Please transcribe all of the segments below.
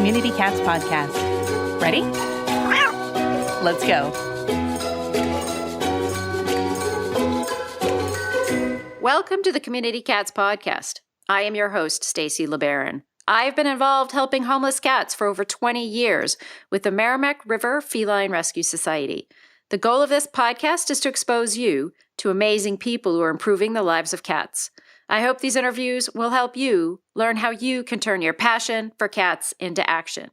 Community Cats podcast. Ready? Let's go. Welcome to the Community Cats podcast. I am your host, Stacy LeBaron. I've been involved helping homeless cats for over 20 years with the Merrimack River Feline Rescue Society. The goal of this podcast is to expose you to amazing people who are improving the lives of cats. I hope these interviews will help you learn how you can turn your passion for cats into action.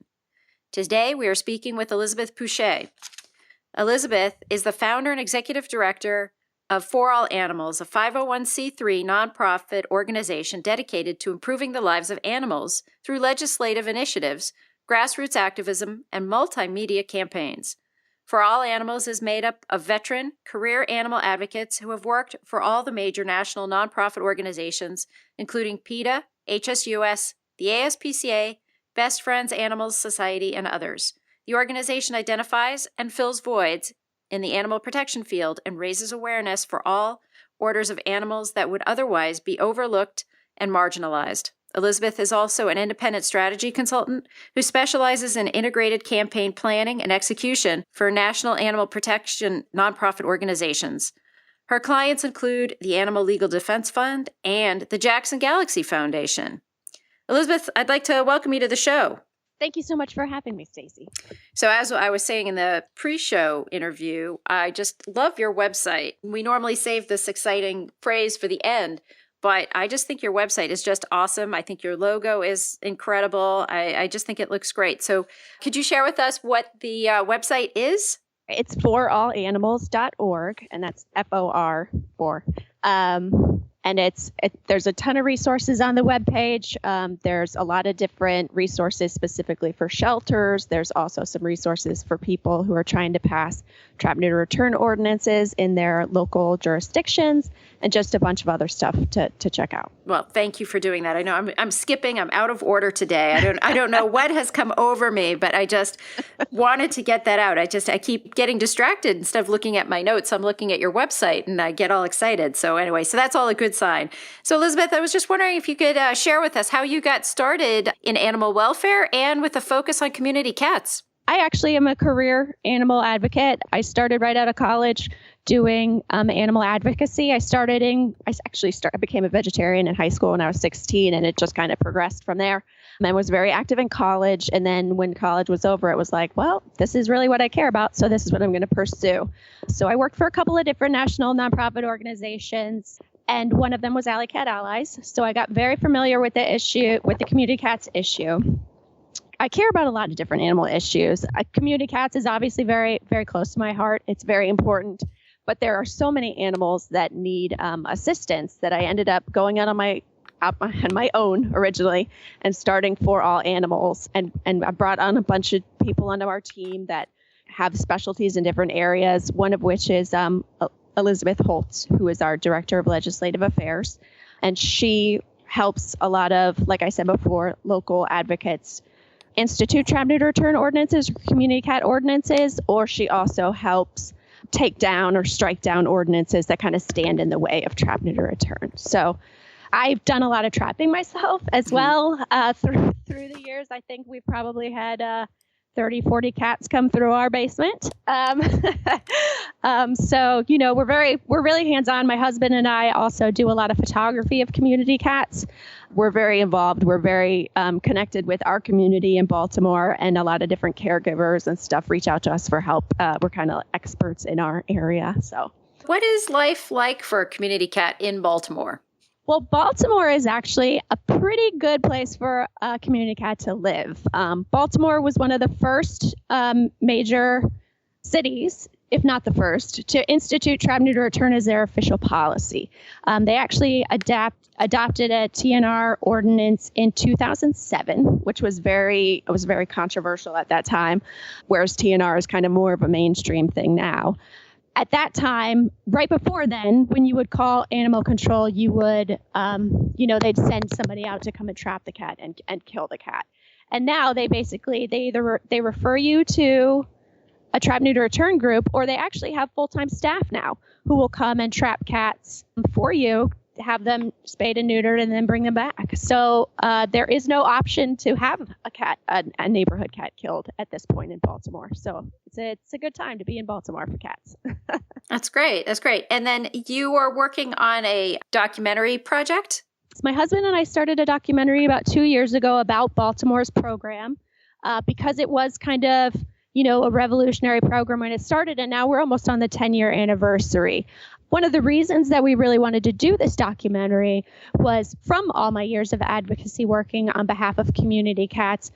Today, we are speaking with Elizabeth Putsche. Elizabeth is the founder and executive director of For All Animals, a 501c3 nonprofit organization dedicated to improving the lives of animals through legislative initiatives, grassroots activism, and multimedia campaigns. For All Animals is made up of veteran, career animal advocates who have worked for all the major national nonprofit organizations, including PETA, HSUS, the ASPCA, Best Friends Animals Society, and others. The organization identifies and fills voids in the animal protection field and raises awareness for all orders of animals that would otherwise be overlooked and marginalized. Elizabeth is also an independent strategy consultant who specializes in integrated campaign planning and execution for national animal protection nonprofit organizations. Her clients include the Animal Legal Defense Fund and the Jackson Galaxy Foundation. Elizabeth, I'd like to welcome you to the show. Thank you so much for having me, Stacy. So as I was saying in the pre-show interview, I just love your website. We normally save this exciting phrase for the end, but I just think your website is just awesome. I think your logo is incredible. I just think it looks great. So could you share with us what the website is? It's forallanimals.org, and that's FOR. And there's a ton of resources on the webpage. There's a lot of different resources specifically for shelters. There's also some resources for people who are trying to pass trap, neuter, return ordinances in their local jurisdictions, and just a bunch of other stuff to check out. Well, thank you for doing that. I know I'm skipping. I'm out of order today. I don't know what has come over me, but I just wanted to get that out. I keep getting distracted. Instead of looking at my notes, I'm looking at your website and I get all excited. So anyway, so that's all a good sign. So Elizabeth, I was just wondering if you could share with us how you got started in animal welfare and with a focus on community cats. I actually am a career animal advocate. I started right out of college doing animal advocacy. I became a vegetarian in high school when I was 16, and it just kind of progressed from there. I was very active in college. And then when college was over, it was like, well, this is really what I care about. So this is what I'm going to pursue. So I worked for a couple of different national nonprofit organizations, and one of them was Alley Cat Allies. So I got very familiar with the community cats issue. I care about a lot of different animal issues. Community cats is obviously very, very close to my heart. It's very important. But there are so many animals that need assistance that I ended up going out on my own originally and starting For All Animals. And I brought on a bunch of people onto our team that have specialties in different areas, one of which is Elizabeth Holtz, who is our Director of Legislative Affairs. And she helps a lot of, like I said before, local advocates institute trap, neuter, return ordinances, community cat ordinances, or she also helps take down or strike down ordinances that kind of stand in the way of trap, neuter, return. So I've done a lot of trapping myself as well through the years. I think we've probably had 30, 40 cats come through our basement. So, we're really hands-on. My husband and I also do a lot of photography of community cats. We're very involved. We're very connected with our community in Baltimore, and a lot of different caregivers and stuff reach out to us for help. We're kind of experts in our area. So, what is life like for a community cat in Baltimore? Well, Baltimore is actually a pretty good place for a community cat to live. Baltimore was one of the first major cities, if not the first, to institute trap, neuter, return as their official policy. They actually adopted a TNR ordinance in 2007, which was very controversial at that time, whereas TNR is kind of more of a mainstream thing now. At that time, right before then, when you would call animal control, you would, they'd send somebody out to come and trap the cat and kill the cat. And now they refer you to a trap, neuter, return group, or they actually have full-time staff now who will come and trap cats for you have them spayed and neutered and then bring them back. So there is no option to have a neighborhood cat killed at this point in Baltimore. So it's a good time to be in Baltimore for cats. That's great. That's great. And then you are working on a documentary project? My husband and I started a documentary about 2 years ago about Baltimore's program because it was kind of, a revolutionary program when it started, and now we're almost on the 10-year anniversary. One of the reasons that we really wanted to do this documentary was from all my years of advocacy working on behalf of community cats.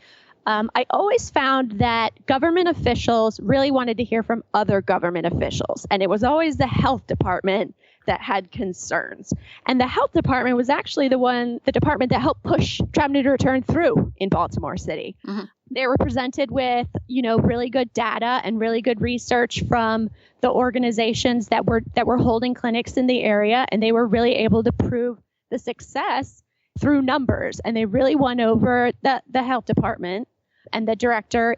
I always found that government officials really wanted to hear from other government officials, and it was always the health department that had concerns. And the health department was actually the department that helped push trap neuter return through in Baltimore City. Mm-hmm. They were presented with, really good data and really good research from the organizations that were holding clinics in the area, and they were really able to prove the success through numbers. And they really won over the health department and the director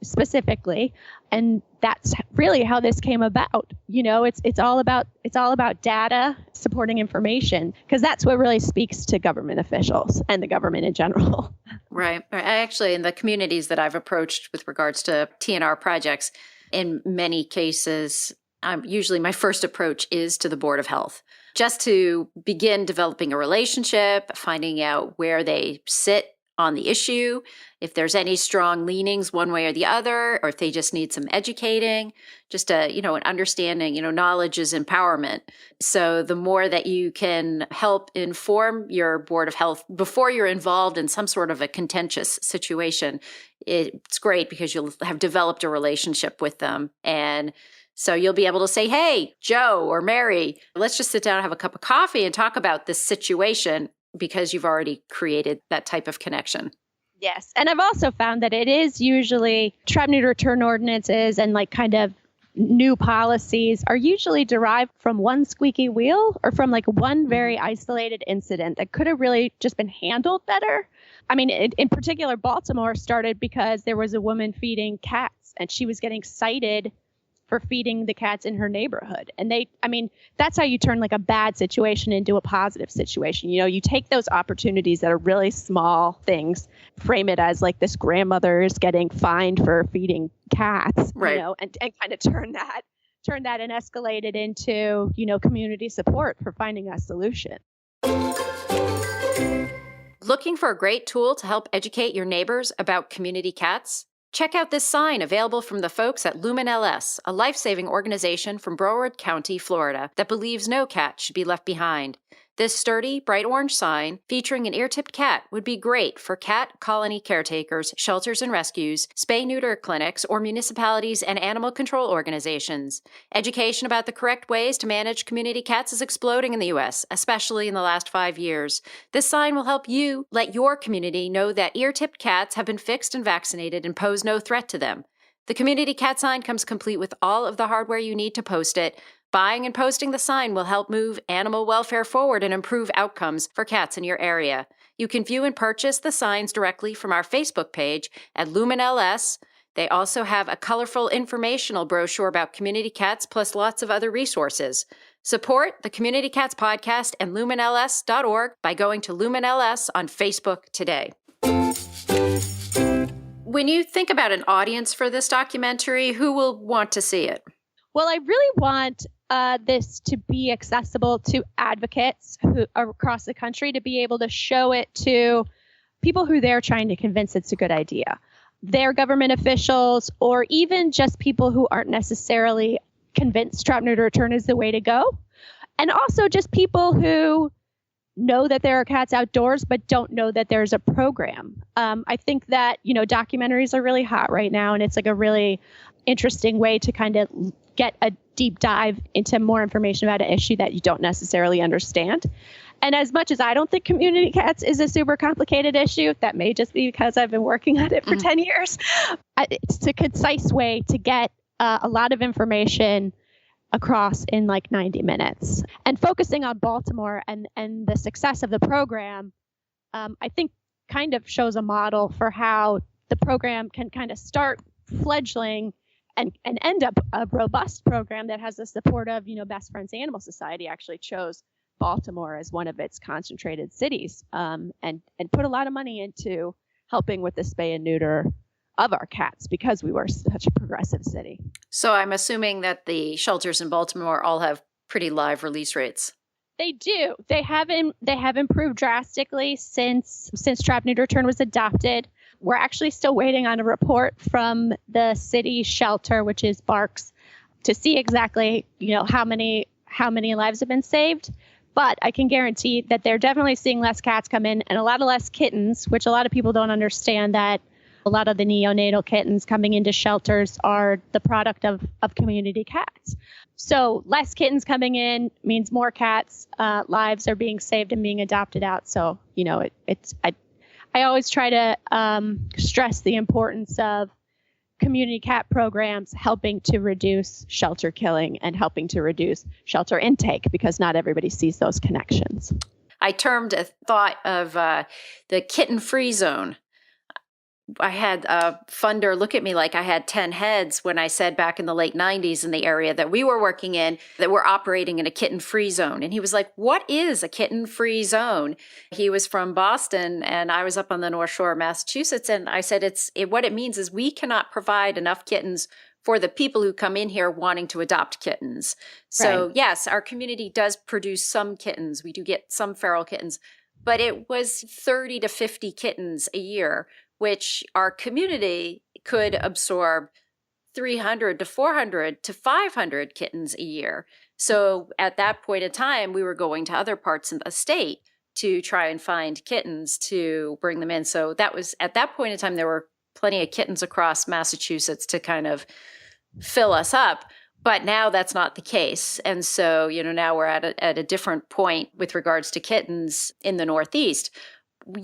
specifically. And that's really how this came about. It's all about data supporting information, because that's what really speaks to government officials and the government in general. Right. Actually, in the communities that I've approached with regards to TNR projects, in many cases, usually my first approach is to the Board of Health, just to begin developing a relationship, finding out where they sit on the issue, if there's any strong leanings one way or the other, or if they just need some educating, just an understanding, knowledge is empowerment. So the more that you can help inform your Board of Health before you're involved in some sort of a contentious situation, it's great because you'll have developed a relationship with them. And so you'll be able to say, hey, Joe or Mary, let's just sit down and have a cup of coffee and talk about this situation, because you've already created that type of connection. Yes. And I've also found that it is usually trap neuter return ordinances and kind of new policies are usually derived from one squeaky wheel or from one very isolated incident that could have really just been handled better. I mean, in particular, Baltimore started because there was a woman feeding cats and she was getting cited for feeding the cats in her neighborhood. And that's how you turn a bad situation into a positive situation. You take those opportunities that are really small things, frame it as this grandmother is getting fined for feeding cats, right. And kind of turn that and escalate it into, community support for finding a solution. Looking for a great tool to help educate your neighbors about community cats? Check out this sign available from the folks at Lumen LS, a life-saving organization from Broward County, Florida, that believes no cat should be left behind. This sturdy, bright orange sign featuring an ear-tipped cat would be great for cat colony caretakers, shelters and rescues, spay-neuter clinics, or municipalities and animal control organizations. Education about the correct ways to manage community cats is exploding in the U.S., especially in the last 5 years. This sign will help you let your community know that ear-tipped cats have been fixed and vaccinated and pose no threat to them. The community cat sign comes complete with all of the hardware you need to post it. Buying and posting the sign will help move animal welfare forward and improve outcomes for cats in your area. You can view and purchase the signs directly from our Facebook page at Lumen LS. They also have a colorful informational brochure about community cats, plus lots of other resources. Support the Community Cats Podcast and lumenls.org by going to Lumen LS on Facebook today. When you think about an audience for this documentary, who will want to see it? Well, I really want this to be accessible to advocates who are across the country, to be able to show it to people who they're trying to convince it's a good idea. They're government officials, or even just people who aren't necessarily convinced trap neuter return is the way to go. And also just people who know that there are cats outdoors, but don't know that there's a program. I think that, documentaries are really hot right now, and it's a really interesting way to kind of get a deep dive into more information about an issue that you don't necessarily understand. And as much as I don't think community cats is a super complicated issue, that may just be because I've been working on it for 10 years. It's a concise way to get a lot of information across in 90 minutes. And focusing on Baltimore and the success of the program, I think kind of shows a model for how the program can kind of start fledgling and end up a robust program that has the support of, Best Friends Animal Society actually chose Baltimore as one of its concentrated cities, and put a lot of money into helping with the spay and neuter of our cats because we were such a progressive city. So I'm assuming that the shelters in Baltimore all have pretty live release rates. They do. They have improved drastically since trap neuter return was adopted. We're actually still waiting on a report from the city shelter, which is Barks, to see exactly, how many lives have been saved. But I can guarantee that they're definitely seeing less cats come in and a lot of less kittens, which a lot of people don't understand, that a lot of the neonatal kittens coming into shelters are the product of community cats. So less kittens coming in means more cats' lives are being saved and being adopted out. So, I always try to stress the importance of community cat programs helping to reduce shelter killing and helping to reduce shelter intake, because not everybody sees those connections. I termed a thought of the kitten-free zone. I had a funder look at me like I had 10 heads when I said back in the late 90s in the area that we were working in that we're operating in a kitten-free zone. And he was like, what is a kitten-free zone? He was from Boston and I was up on the North Shore of Massachusetts. And I said, what it means is we cannot provide enough kittens for the people who come in here wanting to adopt kittens. So right. Yes, our community does produce some kittens. We do get some feral kittens, but it was 30 to 50 kittens a year, which our community could absorb 300 to 400 to 500 kittens a year. So at that point in time, we were going to other parts of the state to try and find kittens to bring them in. So that was, at that point in time, there were plenty of kittens across Massachusetts to kind of fill us up. But now that's not the case. And so, now we're at a different point with regards to kittens in the Northeast.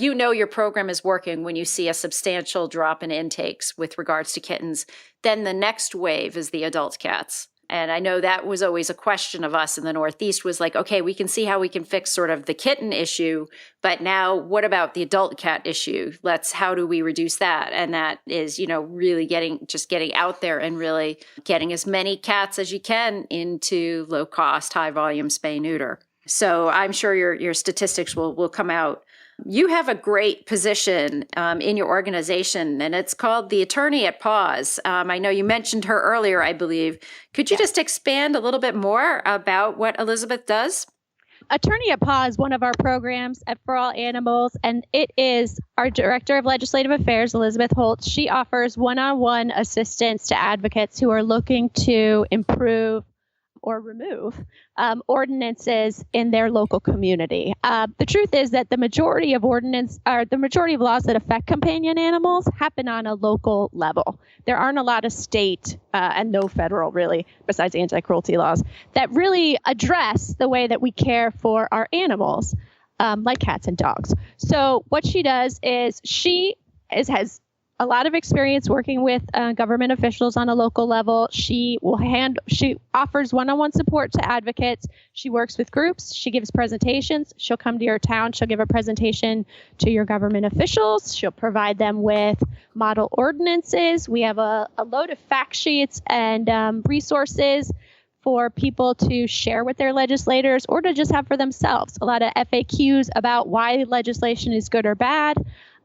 Your program is working when you see a substantial drop in intakes with regards to kittens. Then the next wave is the adult cats. And I know that was always a question of us in the Northeast, was like, okay, we can see how we can fix sort of the kitten issue, but now what about the adult cat issue? How do we reduce that? And that is, really getting out there and really getting as many cats as you can into low cost, high volume spay neuter. So I'm sure your statistics will come out. You have a great position in your organization, and it's called the Attorney at Paws. I know you mentioned her earlier, I believe. Could you just expand a little bit more about what Elizabeth does? Attorney at Paws is one of our programs at For All Animals, and it is our Director of Legislative Affairs, Elizabeth Holtz. She offers one-on-one assistance to advocates who are looking to improve or remove ordinances in their local community. The truth is that the majority of laws that affect companion animals happen on a local level. There aren't a lot of state and no federal, really, besides anti-cruelty laws, that really address the way that we care for our animals, like cats and dogs. So what she does is has a lot of experience working with government officials on a local level. She offers one-on-one support to advocates. She works with groups. She gives presentations. She'll come to your town. She'll give a presentation to your government officials. She'll provide them with model ordinances. We have a load of fact sheets and resources for people to share with their legislators or to just have for themselves. A lot of FAQs about why legislation is good or bad,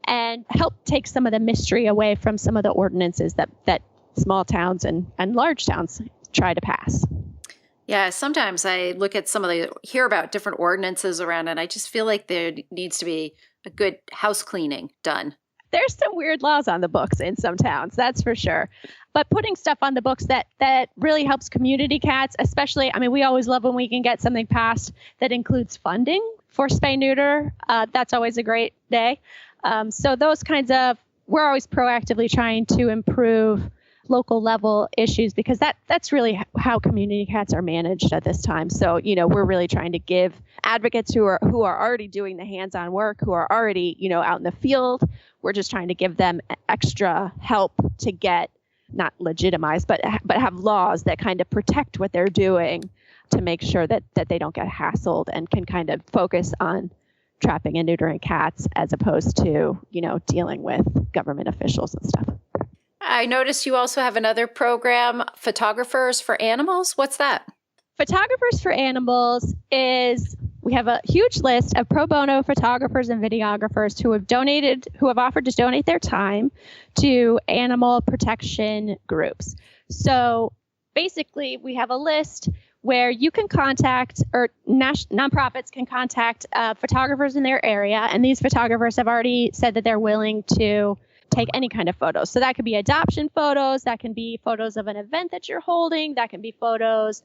and help take some of the mystery away from some of the ordinances that small towns and large towns try to pass. Yeah, sometimes I look at hear about different ordinances around, and I just feel like there needs to be a good house cleaning done. There's some weird laws on the books in some towns, that's for sure. But putting stuff on the books that really helps community cats, especially, we always love when we can get something passed that includes funding for spay neuter. That's always a great day. So those kinds we're always proactively trying to improve local level issues, because that's really how community cats are managed at this time. So, we're really trying to give advocates who are already doing the hands-on work, who are already, out in the field, we're just trying to give them extra help to get not legitimized, but have laws that kind of protect what they're doing to make sure that they don't get hassled and can kind of focus on trapping and neutering cats as opposed to, dealing with government officials and stuff. I noticed you also have another program, Photographers for Animals. What's that? Photographers for Animals is We have a huge list of pro bono photographers and videographers who have offered to donate their time to animal protection groups. So basically, we have a list where you can contact, or nonprofits can contact photographers in their area. And these photographers have already said that they're willing to take any kind of photos. So that could be adoption photos, that can be photos of an event that you're holding, that can be photos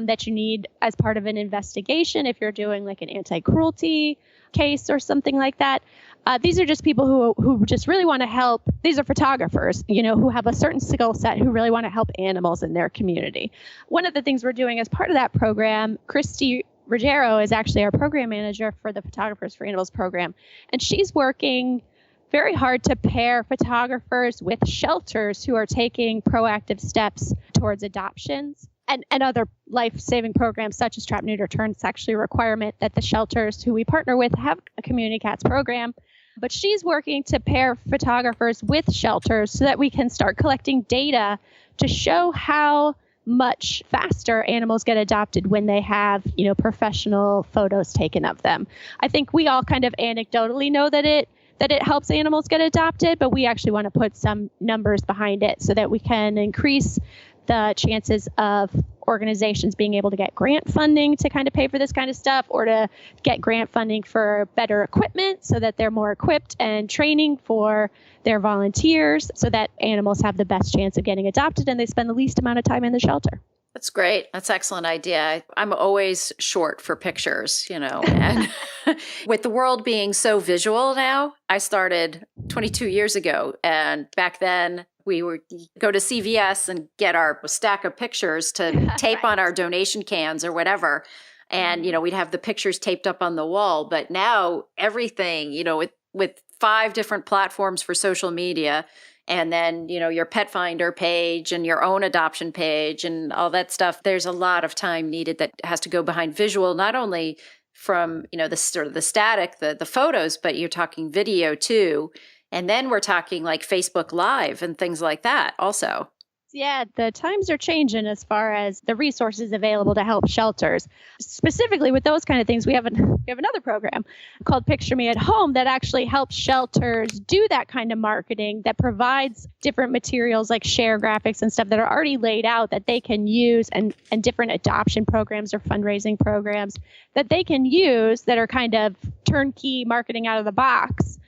that you need as part of an investigation if you're doing like an anti-cruelty case or something like that. These are just people who just really want to help. These are photographers, who have a certain skill set, who really want to help animals in their community. One of the things we're doing as part of that program, Christy Ruggiero is actually our program manager for the Photographers for Animals program, and she's working very hard to pair photographers with shelters who are taking proactive steps towards adoptions and other life-saving programs such as trap, neuter, turn. It's actually a requirement that the shelters who we partner with have a community cats program. But she's working to pair photographers with shelters so that we can start collecting data to show how much faster animals get adopted when they have, professional photos taken of them. I think we all kind of anecdotally know that it helps animals get adopted, but we actually want to put some numbers behind it so that we can increase the chances of organizations being able to get grant funding to kind of pay for this kind of stuff, or to get grant funding for better equipment so that they're more equipped, and training for their volunteers so that animals have the best chance of getting adopted and they spend the least amount of time in the shelter. That's great. That's an excellent idea. I'm always short for pictures, and with the world being so visual now, I started 22 years ago. And back then we would go to CVS and get our stack of pictures to tape on our donation cans or whatever. And, we'd have the pictures taped up on the wall. But now everything, with 5 different platforms for social media, and then, your pet finder page and your own adoption page and all that stuff. There's a lot of time needed that has to go behind visual, not only from, the sort of the static, the photos, but you're talking video too. And then we're talking like Facebook Live and things like that also. Yeah, the times are changing as far as the resources available to help shelters. Specifically with those kind of things, we have another program called Picture Me at Home that actually helps shelters do that kind of marketing, that provides different materials like share graphics and stuff that are already laid out that they can use, and different adoption programs or fundraising programs that they can use that are kind of turnkey marketing out of the box.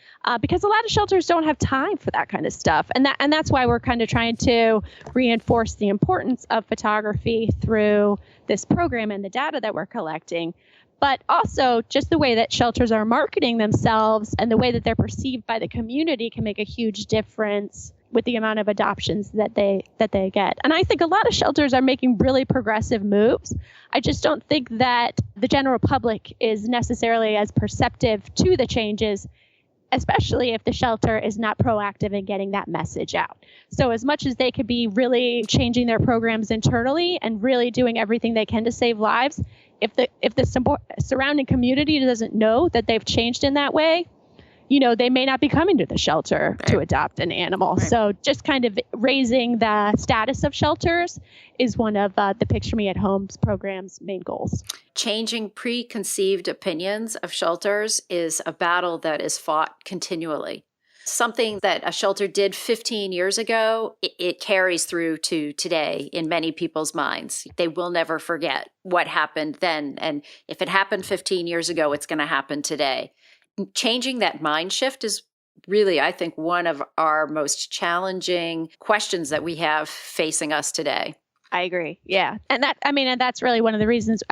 Because a lot of shelters don't have time for that kind of stuff. And that's why we're kind of trying to reinforce the importance of photography through this program and the data that we're collecting. But also just the way that shelters are marketing themselves and the way that they're perceived by the community can make a huge difference with the amount of adoptions that they get. And I think a lot of shelters are making really progressive moves. I just don't think that the general public is necessarily as perceptive to the changes, especially if the shelter is not proactive in getting that message out. So as much as they could be really changing their programs internally and really doing everything they can to save lives, if the surrounding community doesn't know that they've changed in that way, they may not be coming to the shelter to adopt an animal. Right. So just kind of raising the status of shelters is one of the Picture Me at Home's program's main goals. Changing preconceived opinions of shelters is a battle that is fought continually. Something that a shelter did 15 years ago, it carries through to today in many people's minds. They will never forget what happened then. And if it happened 15 years ago, it's going to happen today. Changing that mind shift is really, I think, one of our most challenging questions that we have facing us today. I agree. Yeah. And that's really one of the reasons.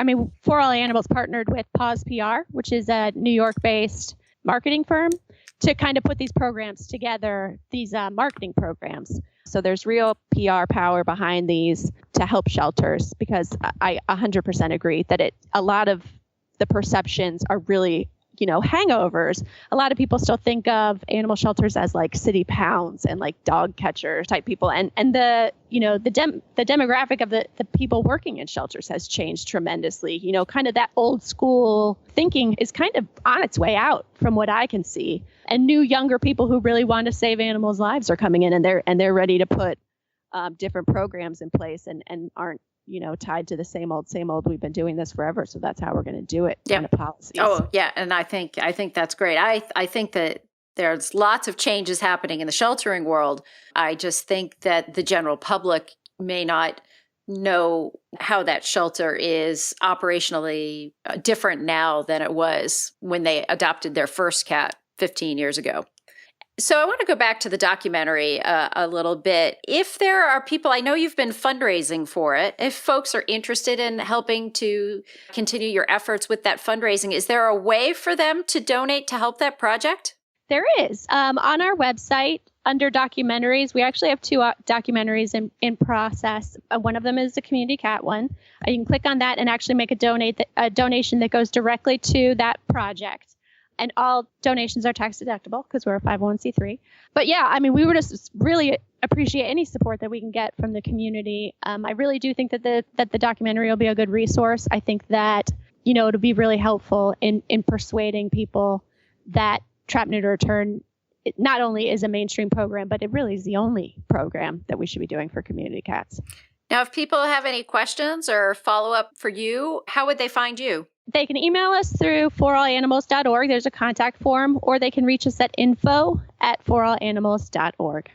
For All Animals partnered with Pause PR, which is a New York-based marketing firm, to kind of put these programs together, these marketing programs. So there's real PR power behind these to help shelters, because I 100% agree that a lot of the perceptions are really hangovers. A lot of people still think of animal shelters as like city pounds and like dog catcher type people. And the demographic of the people working in shelters has changed tremendously. Kind of that old school thinking is kind of on its way out from what I can see. And new younger people who really want to save animals' lives are coming in, and they're ready to put different programs in place and aren't tied to the same old. We've been doing this forever, so that's how we're going to do it. Yep. Kind of policies. Oh, yeah. And I think that's great. I think that there's lots of changes happening in the sheltering world. I just think that the general public may not know how that shelter is operationally different now than it was when they adopted their first cat 15 years ago. So I want to go back to the documentary a little bit. If there are people, I know you've been fundraising for it. If folks are interested in helping to continue your efforts with that fundraising, is there a way for them to donate to help that project? There is. On our website, under documentaries, we actually have two documentaries in process. One of them is the community cat one. You can click on that and actually make a donation that goes directly to that project. And all donations are tax deductible because we're a 501c3. But yeah, I mean, we would just really appreciate any support that we can get from the community. I really do think that the documentary will be a good resource. I think that, it'll be really helpful in persuading people that Trap, Neuter, Return it not only is a mainstream program, but it really is the only program that we should be doing for community cats. Now, if people have any questions or follow up for you, how would they find you? They can email us through forallanimals.org. There's a contact form, or they can reach us at info@forallanimals.org.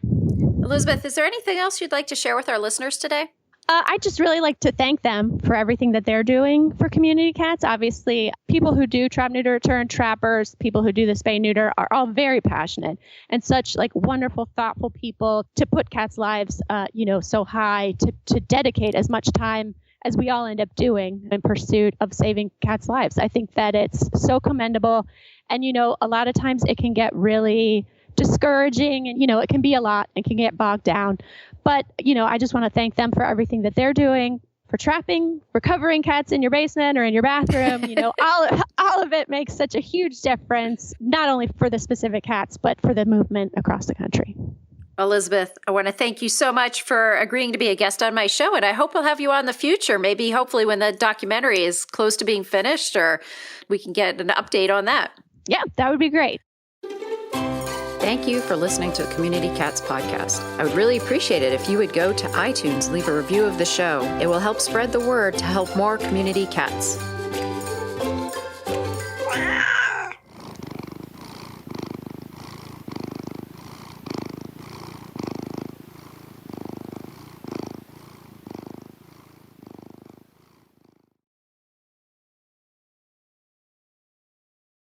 Elizabeth, is there anything else you'd like to share with our listeners today? I'd just really like to thank them for everything that they're doing for community cats. Obviously, people who do Trap, Neuter, Return, trappers, people who do the spay neuter are all very passionate and such wonderful, thoughtful people to put cats' lives, so high, to dedicate as much time as we all end up doing in pursuit of saving cats' lives. I think that it's so commendable. And, a lot of times it can get really discouraging and, it can be a lot and can get bogged down. But, I just want to thank them for everything that they're doing, for trapping, recovering cats in your basement or in your bathroom. All of it makes such a huge difference, not only for the specific cats, but for the movement across the country. Elizabeth, I want to thank you so much for agreeing to be a guest on my show, and I hope we'll have you on in the future, maybe hopefully when the documentary is close to being finished, or we can get an update on that. Yeah, that would be great. Thank you for listening to Community Cats Podcast. I would really appreciate it if you would go to iTunes and leave a review of the show. It will help spread the word to help more community cats.